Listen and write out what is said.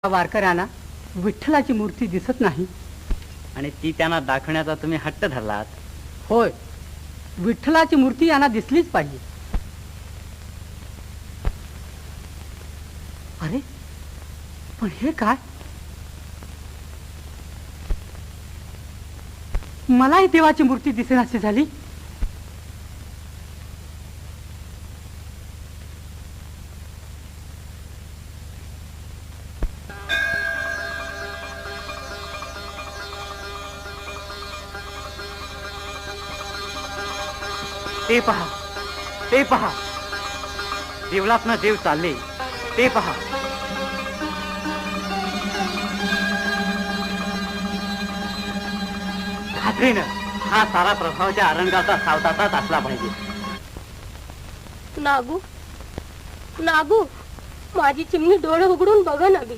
वारकऱ्यांना विठ्ठलाची मूर्ती दिसत नाही आणि ती त्यांना दाखवण्याचा तुम्ही हट्ट धरलात. होय, विठ्ठलाची मूर्ती यांना दिसलीच पाहिजे. अरे पण हे काय? मलाही देवाची मूर्ती दिसेनाशी झाली. ते पहा, ते पहा, देवलात ना देव चालले. ते पहा. खात्रीनं हा सारा प्रभावच्या अरंगाचा सावताचाच असला पाहिजे. नागू, नागू, माझी चिमणी डोळे उघडून बघ ना बी.